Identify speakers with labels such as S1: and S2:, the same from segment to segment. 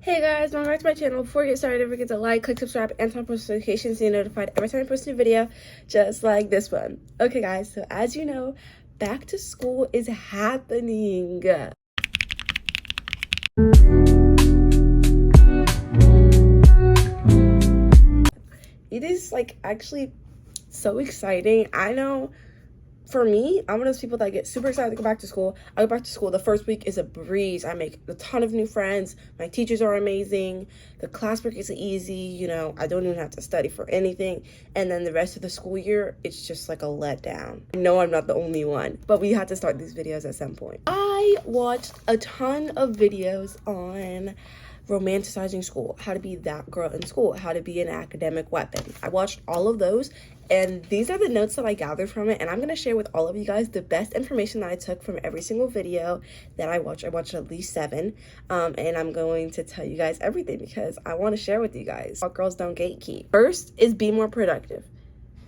S1: Hey guys, welcome back to my channel. Before we get started, don't forget to like, click subscribe, and turn on post notifications so you're notified every time I post a new video, just like this one. Okay guys, so as you know, back to school is happening. It is like actually so exciting. I know for me, I'm one of those people that get super excited to go back to school. I go back to school, the first week is a breeze. I make a ton of new friends. My teachers are amazing. The classwork is easy. You know, I don't even have to study for anything. And then the rest of the school year, it's just like a letdown. I know I'm not the only one, but we had to start these videos at some point. I watched a ton of videos on romanticizing school, how to be that girl in school, how to be an academic weapon. I watched all of those, and these are the notes that I gathered from it, and I'm going to share with all of you guys the best information that I took from every single video that I watched. I watched at least 7, and I'm going to tell you guys everything because I want to share with you guys. All girls don't gatekeep. First is be more productive.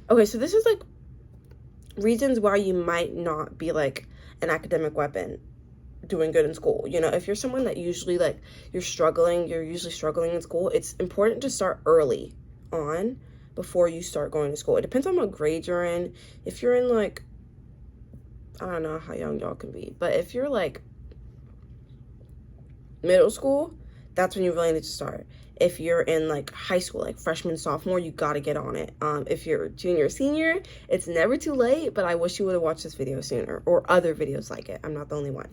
S1: Okay, so this is like reasons why you might not be like an academic weapon doing good in school. You know, if you're someone that usually like you're usually struggling in school, it's important to start early on before you start going to school. It depends on what grade you're in. If you're in like, I don't know how young y'all can be, but if you're like middle school, that's when you really need to start. If you're in like high school, like freshman, sophomore, you gotta get on it. If you're junior, senior, it's never too late, but I wish you would have watched this video sooner or other videos like it. I'm not the only one.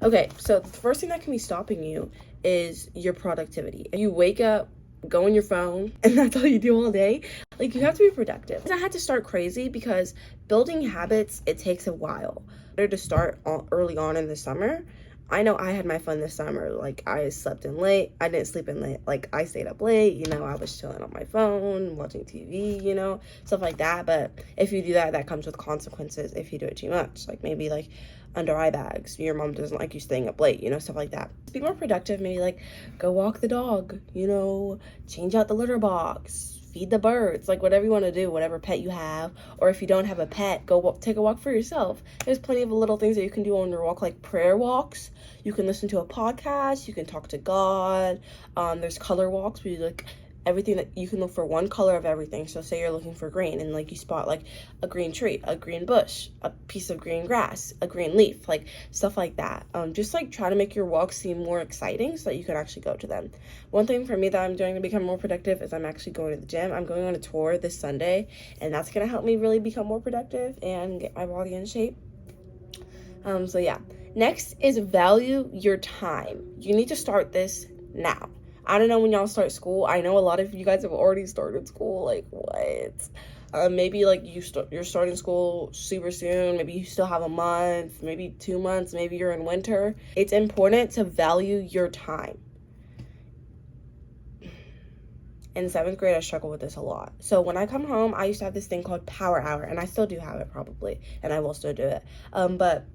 S1: Okay, so the first thing that can be stopping you is your productivity. If you wake up, go on your phone, and that's all you do all day, like you have to be productive. I had to start crazy because building habits, it takes a while. Better to start early on in the summer. I know I had my fun this summer. Like, I slept in late. I didn't sleep in late. Like, I stayed up late. You know, I was chilling on my phone, watching TV, you know, stuff like that. But if you do that, that comes with consequences if you do it too much. Like, maybe, like, under eye bags. Your mom doesn't like you staying up late, you know, stuff like that. Be more productive. Maybe, like, go walk the dog, you know, change out the litter box, feed the birds, like whatever you want to do, whatever pet you have. Or if you don't have a pet, go take a walk for yourself. There's plenty of little things that you can do on your walk, like prayer walks. You can listen to a podcast, you can talk to God. There's color walks where you like everything that you can look for one color of everything. So say you're looking for green and like you spot like a green tree, a green bush, a piece of green grass, a green leaf, like stuff like that. Just like try to make your walks seem more exciting so that you can actually go to them. One thing for me that I'm doing to become more productive is I'm actually going to the gym. I'm going on a tour this Sunday, and that's going to help me really become more productive and get my body in shape. So yeah. Next is value your time. You need to start this now. I don't know when y'all start school. I know a lot of you guys have already started school. Like, what? Maybe like you're starting school super soon. Maybe you still have a month, maybe 2 months, maybe you're in winter. It's important to value your time. In 7th grade, I struggled with this a lot. So when I come home, I used to have this thing called Power Hour, and I still do have it probably, and I will still do it. But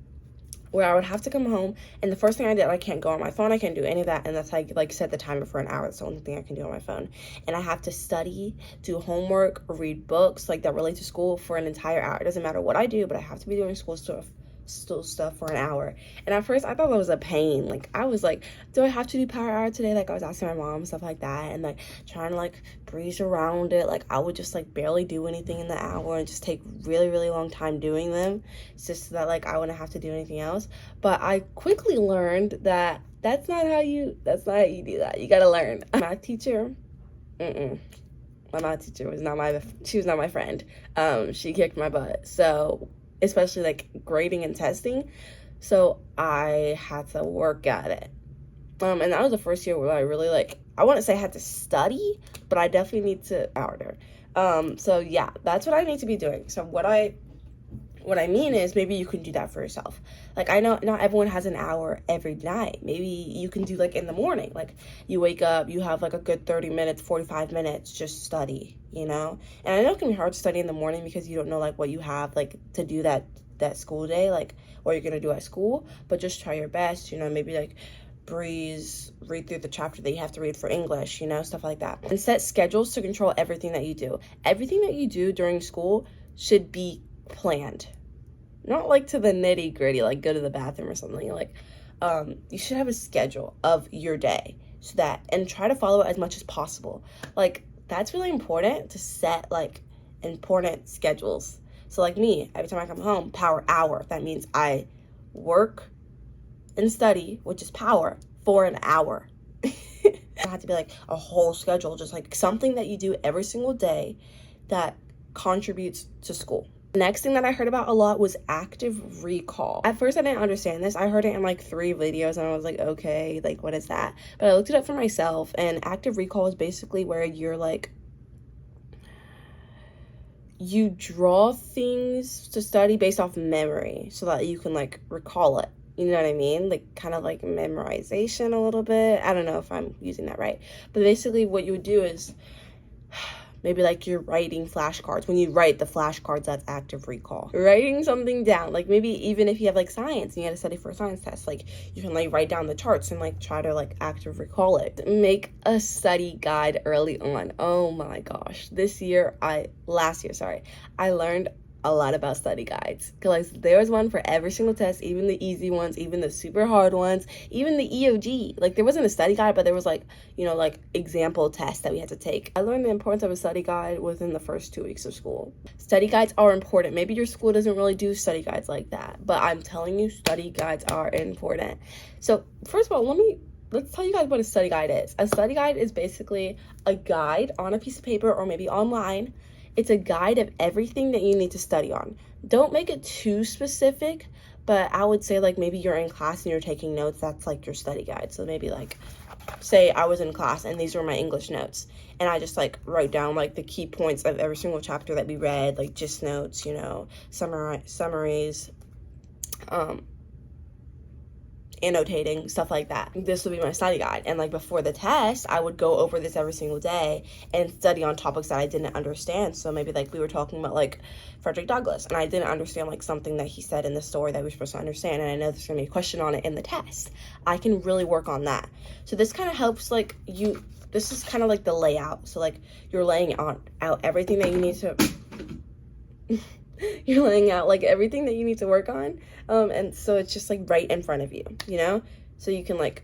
S1: where I would have to come home, and the first thing I did, I can't go on my phone, I can't do any of that, and that's how I like set the timer for an hour. That's the only thing I can do on my phone. And I have to study, do homework, read books like that relate to school for an entire hour. It doesn't matter what I do, but I have to be doing school stuff for an hour. And at first I thought that was a pain. Like, I was like, do I have to do Power Hour today? Like, I was asking my mom, stuff like that, and like trying to like breeze around it. Like, I would just like barely do anything in the hour and just take really long time doing them. It's just so that like I wouldn't have to do anything else. But I quickly learned that that's not how you do that. You gotta learn. My math teacher, my math teacher was not my friend. She kicked my butt. So especially like grading and testing, so I had to work at it. And that was the first year where I really like, I wouldn't say I had to study, but I definitely need to harder. So yeah, that's what I need to be doing. So what I mean is, maybe you can do that for yourself. Like, I know not everyone has an hour every night. Maybe you can do like in the morning, like you wake up, you have like a good 30 minutes, 45 minutes, just study, you know? And I know it can be hard to study in the morning because you don't know like what you have like to do that school day, like what you're gonna do at school, but just try your best, you know, maybe like read through the chapter that you have to read for English, you know, stuff like that. And set schedules to control everything that you do. Everything that you do during school should be planned. Not like to the nitty gritty, like go to the bathroom or something. Like, you should have a schedule of your day. so that, and try to follow it as much as possible. Like, that's really important, to set like important schedules. So like me, every time I come home, power hour, that means I work and study, which is power, for an hour. It had to be like a whole schedule, just like something that you do every single day that contributes to school. The next thing that I heard about a lot was active recall. At first I didn't understand this. I heard it in like 3 videos and I was like, okay, like what is that? But I looked it up for myself, and active recall is basically where you're like, you draw things to study based off memory so that you can like recall it. You know what I mean? Like kind of like memorization a little bit. I don't know if I'm using that right. But basically what you would do is maybe like you're writing flashcards. When you write the flashcards, that's active recall. Writing something down, like maybe even if you have like science and you had to study for a science test, like you can like write down the charts and like try to like active recall it. Make a study guide early on. Oh my gosh. Last year, I learned a lot about study guides, because there was one for every single test, even the easy ones, even the super hard ones, even the EOG. Like there wasn't a study guide, but there was like, you know, like example tests that we had to take. I learned the importance of a study guide within the first 2 weeks of school. Study guides are important. Maybe your school doesn't really do study guides like that, but I'm telling you, study guides are important. So first of all, let's tell you guys what a study guide is. A study guide is basically a guide on a piece of paper or maybe online. It's a guide of everything that you need to study on. Don't make it too specific, but I would say like maybe you're in class and you're taking notes, that's like your study guide. So maybe like, say I was in class and these were my English notes, and I just like write down like the key points of every single chapter that we read, like gist notes, you know, summaries, annotating, stuff like that. This would be my study guide. And like before the test, I would go over this every single day and study on topics that I didn't understand. So maybe like we were talking about like Frederick Douglass, and I didn't understand like something that he said in the story that we were supposed to understand, and I know there's gonna be a question on it in the test. I can really work on that. So this kind of helps like this is kind of like the layout. So like you're laying out everything that you need to you're laying out like everything that you need to work on, and so it's just like right in front of you, you know, so you can like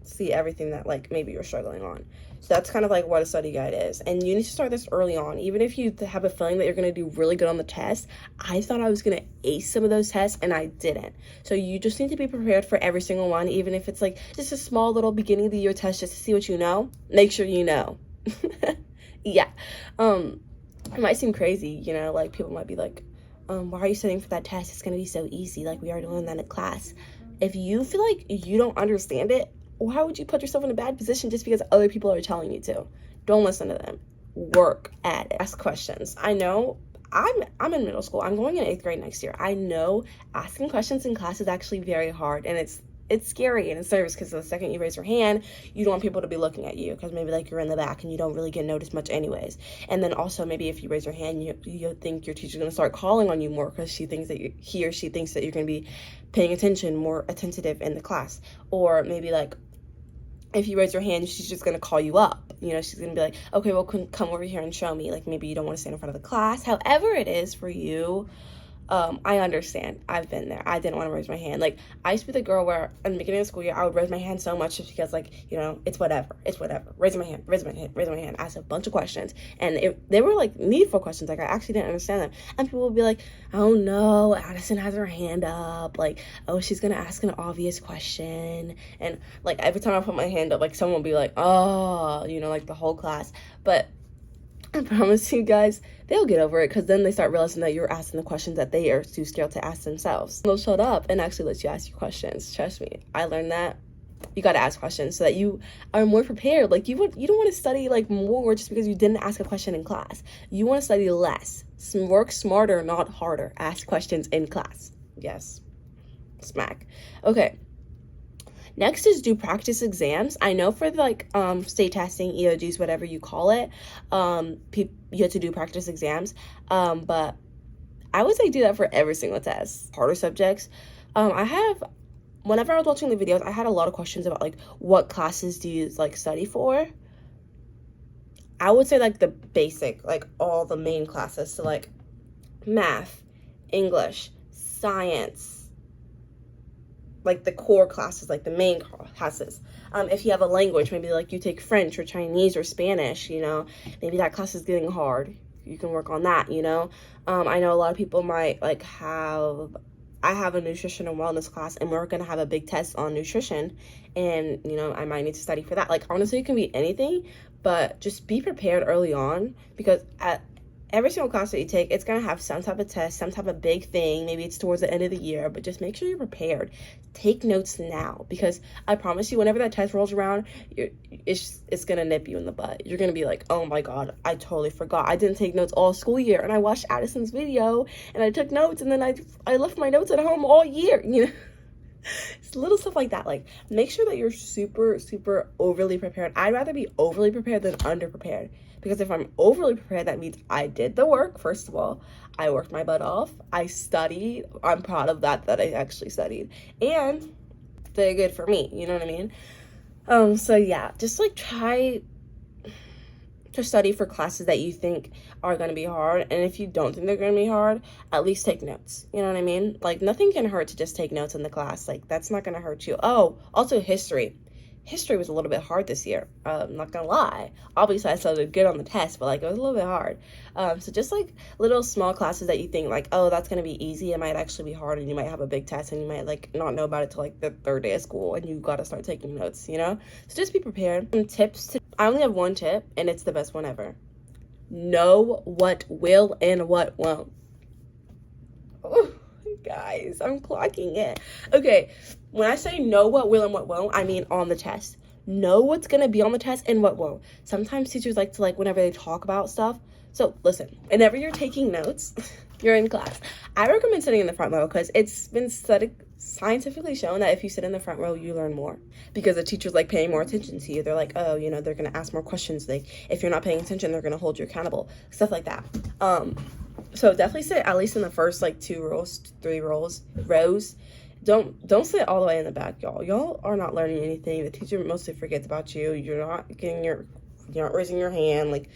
S1: see everything that like maybe you're struggling on. So that's kind of like what a study guide is, and you need to start this early on. Even if you have a feeling that you're going to do really good on the test, I thought I was going to ace some of those tests and I didn't. So you just need to be prepared for every single one, even if it's like just a small little beginning of the year test just to see what you know. Make sure you know. Yeah. It might seem crazy, you know, like people might be like, why are you studying for that test? It's going to be so easy. Like we already learned that in class. If you feel like you don't understand it, why would you put yourself in a bad position just because other people are telling you to? Don't listen to them. Work at it. Ask questions. I know I'm in middle school. I'm going in 8th grade next year. I know asking questions in class is actually very hard, and it's scary and it's nervous, because the second you raise your hand, you don't want people to be looking at you, because maybe like you're in the back and you don't really get noticed much anyways. And then also maybe if you raise your hand, you think your teacher's going to start calling on you more, because he or she thinks that you're going to be paying attention, more attentive in the class. Or maybe like if you raise your hand, she's just going to call you up. You know, she's going to be like, okay, well, come over here and show me. Like maybe you don't want to stand in front of the class. However it is for you, I understand. I've been there. I didn't want to raise my hand. Like, I used to be the girl where in the beginning of school year, I would raise my hand so much just because, like, you know, it's whatever. Raise my hand. Ask a bunch of questions. And they were, like, needful questions. Like, I actually didn't understand them. And people would be like, oh, no, Addison has her hand up. Like, oh, she's going to ask an obvious question. And, like, every time I put my hand up, like, someone would be like, oh, you know, like, the whole class. But I promise you guys, they'll get over it, because then they start realizing that you're asking the questions that they are too scared to ask themselves. They'll shut up and actually let you ask your questions. Trust me, I learned that. You got to ask questions so that you are more prepared. Like you don't want to study like more just because you didn't ask a question in class. You want to study less. Work smarter, not harder. Ask questions in class. Yes. Smack. Okay. Next is do practice exams. I know for like state testing, EOGs, whatever you call it, you have to do practice exams. But I would say do that for every single test. Harder subjects. Whenever I was watching the videos, I had a lot of questions about like what classes do you like study for. I would say like the basic, like all the main classes. So like math, English, science, like the core classes, like the main classes. If you have a language, maybe like you take French or Chinese or Spanish, you know, maybe that class is getting hard. You can work on that, you know. I know a lot of people might like I have a nutrition and wellness class, and we're going to have a big test on nutrition, and, you know, I might need to study for that. Like, honestly, it can be anything, but just be prepared early on, because at every single class that you take, it's going to have some type of test, some type of big thing. Maybe it's towards the end of the year, but just make sure you're prepared. Take notes now, because I promise you, whenever that test rolls around, it's going to nip you in the butt. You're going to be like, oh my God, I totally forgot. I didn't take notes all school year, and I watched Addison's video, and I took notes, and then I left my notes at home all year, you know? It's little stuff like that. Like, make sure that you're super, super overly prepared. I'd rather be overly prepared than underprepared, because if I'm overly prepared, that means I did the work. First of all, I worked my butt off. I studied. I'm proud of that I actually studied, and did good for me. You know what I mean? So yeah, just like try to study for classes that you think are going to be hard, and if you don't think they're going to be hard, at least take notes. You know what I mean? Like, nothing can hurt to just take notes in the class. Like, that's not going to hurt you. Oh, also history was a little bit hard this year. I'm not gonna lie. Obviously I studied good on the test, but like, it was a little bit hard. So just like little small classes that you think like, oh, that's gonna be easy, it might actually be hard, and you might have a big test, and you might like not know about it till like the third day of school, and you gotta start taking notes, you know? So just be prepared. Some tips I only have one tip, and it's the best one ever. Know what will and what won't. Ooh, guys, I'm clocking it. Okay, when I say know what will and what won't, I mean on the test. Know what's going to be on the test and what won't. Sometimes teachers like to, like, whenever they talk about stuff. So listen, whenever you're taking notes, you're in class, I recommend sitting in the front row, because it's been scientifically shown that if you sit in the front row, you learn more, because the teacher's like paying more attention to you. They're like, oh, you know, they're going to ask more questions. Like, if you're not paying attention, they're going to hold you accountable, stuff like that. So definitely sit at least in the first like 3 rows. Don't sit all the way in the back, y'all. Y'all are not learning anything. The teacher mostly forgets about you. You're not raising your hand. Like,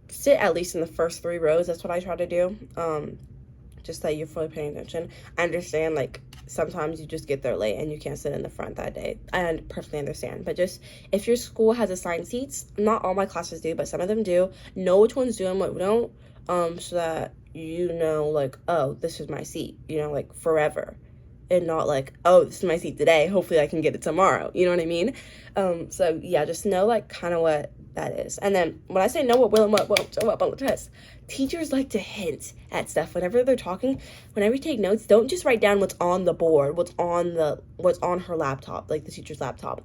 S1: sit at least in the first 3 rows. That's what I try to do. Just that you're fully paying attention. I understand, like, sometimes you just get there late and you can't sit in the front that day. I perfectly understand. But just, if your school has assigned seats, not all my classes do, but some of them do, know which ones do and what don't, so that you know, like, oh, this is my seat, you know, like, forever. And not like, oh, this is my seat today, hopefully I can get it tomorrow. You know what I mean? So yeah, just know like kind of what that is. And then when I say know what will and what won't show up on the test, teachers like to hint at stuff whenever they're talking. Whenever you take notes, don't just write down what's on the board, what's on her laptop, like the teacher's laptop.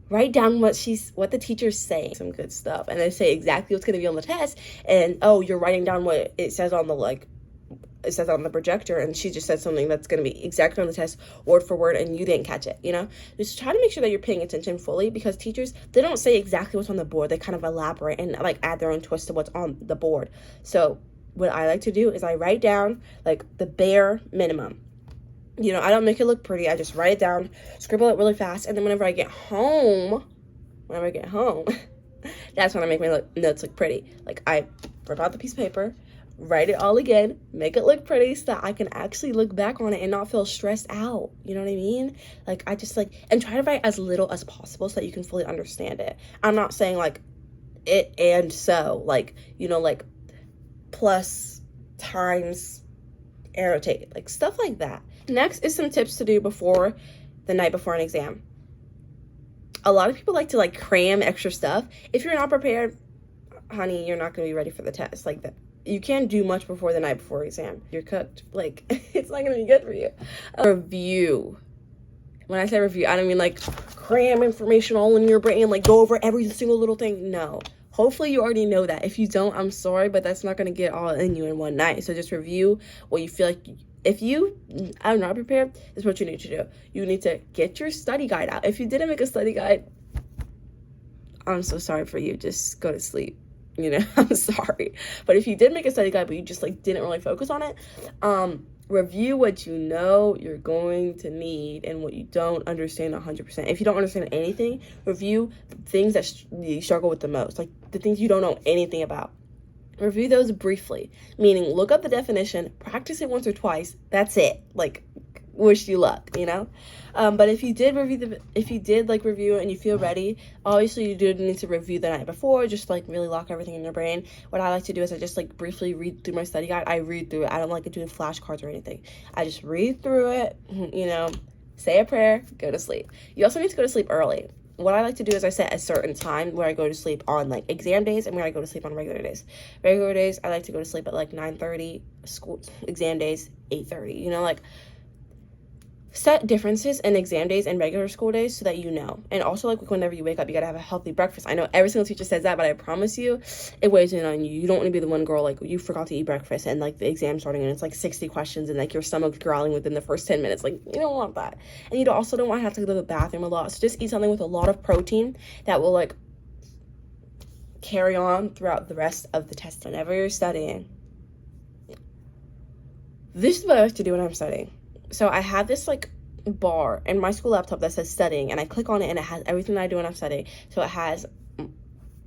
S1: Write down what the teacher's saying, some good stuff, and then say exactly what's going to be on the test. And oh, you're writing down what it says on the projector, and she just said something that's going to be exactly on the test, word for word, and you didn't catch it, you know? Just try to make sure that you're paying attention fully, because teachers, they don't say exactly what's on the board. They kind of elaborate and like add their own twist to what's on the board. So what I like to do is I write down like the bare minimum. You know, I don't make it look pretty. I just write it down, scribble it really fast, and then whenever I get home, that's when I make my notes look pretty. Like, I rip out the piece of paper, write it all again, make it look pretty, so that I can actually look back on it and not feel stressed out. You know what I mean? Like, I just like, and try to write as little as possible so that you can fully understand it. I'm not saying like it and so, like, you know, like plus, times, annotate, like stuff like that. Next is some tips to do before the night before an exam. A lot of people like to like cram extra stuff. If you're not prepared, honey, you're not going to be ready for the test. Like, that, you can't do much before the night before exam. You're cooked. Like, it's not going to be good for you. Review. When I say review, I don't mean like cram information all in your brain, like go over every single little thing. No. Hopefully you already know that. If you don't, I'm sorry, but that's not going to get all in you in one night. So just review what you feel like. If you are not prepared, this is what you need to do. You need to get your study guide out. If you didn't make a study guide, I'm so sorry for you. Just go to sleep. You know, I'm sorry. But if you did make a study guide, but you just like didn't really focus on it, review what you know you're going to need and what you don't understand 100%. If you don't understand anything, review things that you struggle with the most, like the things you don't know anything about. Review those briefly, meaning look up the definition, practice it once or twice. That's it. Like, wish you luck, you know. But if you did review and you feel ready, obviously you do need to review the night before, just like really lock everything in your brain. What I like to do is I just like briefly read through my study guide. I read through it. I don't like doing flashcards or anything. I just read through it, you know, say a prayer, go to sleep. You also need to go to sleep early. What I like to do is I set a certain time where I go to sleep on like exam days and where I go to sleep on regular days. Regular days, I like to go to sleep at like 9:30, school exam days 8:30, you know, like set differences in exam days and regular school days so that you know. And also, like, whenever you wake up, you gotta have a healthy breakfast. I know every single teacher says that, but I promise you, it weighs in on you. You don't want to be the one girl, like, you forgot to eat breakfast and, like, the exam starting and it's, like, 60 questions and, like, your stomach's growling within the first 10 minutes. Like, you don't want that. And you also don't want to have to go to the bathroom a lot. So just eat something with a lot of protein that will, like, carry on throughout the rest of the test whenever you're studying. This is what I like to do when I'm studying. So I have this like bar in my school laptop that says studying, and I click on it and it has everything that I do when I'm studying. So it has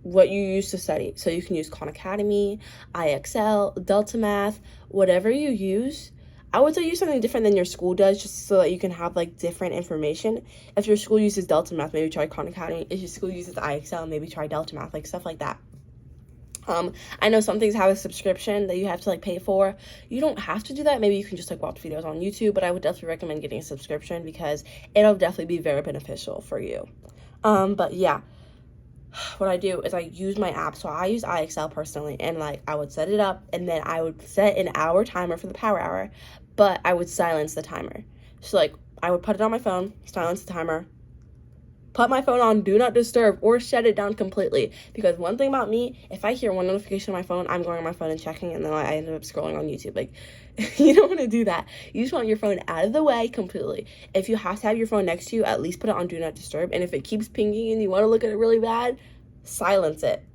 S1: what you use to study. So you can use Khan Academy, IXL, Delta Math, whatever you use. I would say use something different than your school does, just so that you can have like different information. If your school uses Delta Math, maybe try Khan Academy. If your school uses IXL, maybe try Delta Math, like stuff like that. I know some things have a subscription that you have to like pay for. You don't have to do that. Maybe you can just like watch videos on YouTube, but I would definitely recommend getting a subscription because it'll definitely be very beneficial for you. But yeah, what I do is I use my app. So I use IXL personally, and like I would set it up and then I would set an hour timer for the power hour, but I would silence the timer. So like I would put it on my phone, silence the timer, put my phone on do not disturb or shut it down completely. Because one thing about me, if I hear one notification on my phone, I'm going on my phone and checking, and then I end up scrolling on YouTube. Like, you don't want to do that. You just want your phone out of the way completely. If you have to have your phone next to you, at least put it on do not disturb. And if it keeps pinging and you want to look at it really bad, silence it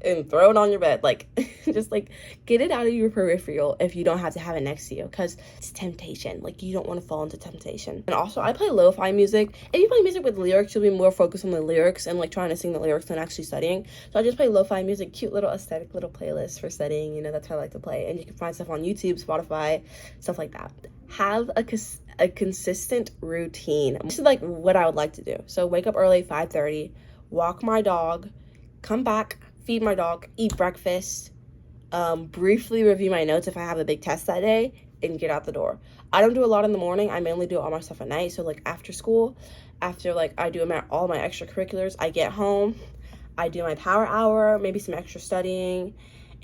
S1: and throw it on your bed. Like, just like get it out of your peripheral if you don't have to have it next to you, because it's temptation. Like, you don't want to fall into temptation. And also, I play lo-fi music. If you play music with lyrics, you'll be more focused on the lyrics and like trying to sing the lyrics than actually studying. So I just play lo-fi music, cute little aesthetic little playlist for studying. You know, that's how I like to play. And you can find stuff on YouTube, Spotify, stuff like that. Have a consistent routine. This is like what I would like to do. So wake up early, 5:30, walk my dog, come back, feed my dog, eat breakfast, briefly review my notes if I have a big test that day, and get out the door. I don't do a lot in the morning. I mainly do all my stuff at night. So like after school, after like I do all my extracurriculars, I get home, I do my power hour, maybe some extra studying.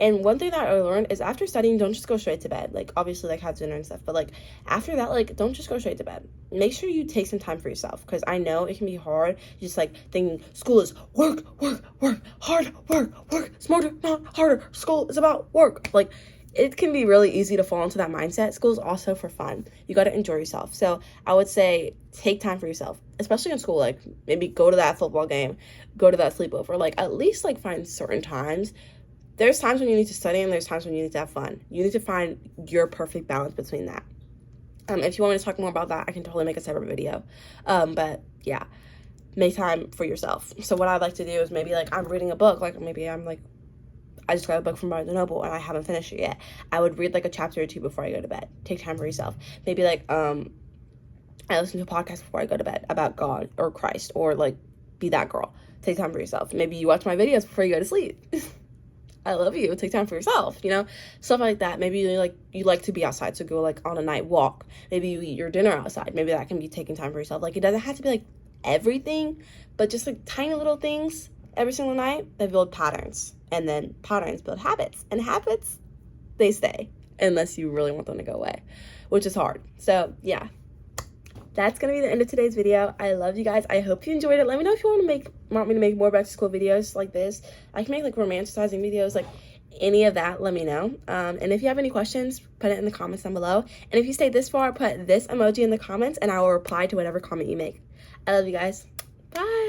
S1: And one thing that I learned is after studying, don't just go straight to bed. Like, obviously, like, have dinner and stuff. But, like, after that, like, don't just go straight to bed. Make sure you take some time for yourself. Because I know it can be hard. Just, like, thinking school is work, hard, work, smarter, not harder. School is about work. Like, it can be really easy to fall into that mindset. School is also for fun. You got to enjoy yourself. So, I would say take time for yourself. Especially in school. Like, maybe go to that football game. Go to that sleepover. Like, at least, like, find certain times. There's times when you need to study and there's times when you need to have fun. You need to find your perfect balance between that. If you want me to talk more about that, I can totally make a separate video. But yeah, make time for yourself. So what I'd like to do is maybe like I'm reading a book. Like maybe I'm like, I just got a book from Barnes & Noble and I haven't finished it yet. I would read like a chapter or two before I go to bed. Take time for yourself. Maybe like I listen to a podcast before I go to bed about God or Christ, or like be that girl. Take time for yourself. Maybe you watch my videos before you go to sleep. I love you. Take time for yourself, you know, stuff like that. Maybe you like to be outside, so go like on a night walk. Maybe you eat your dinner outside. Maybe that can be taking time for yourself. Like, it doesn't have to be like everything, but just like tiny little things every single night that build patterns, and then patterns build habits, and habits, they stay unless you really want them to go away, which is hard. So yeah, that's gonna be the end of today's video. I love you guys. I hope you enjoyed it. Let me know if you want me to make more back to school videos like this. I can make like romanticizing videos, like any of that. Let me know. And if you have any questions, put it in the comments down below. And if you stayed this far, put this emoji in the comments and I will reply to whatever comment you make. I love you guys. Bye.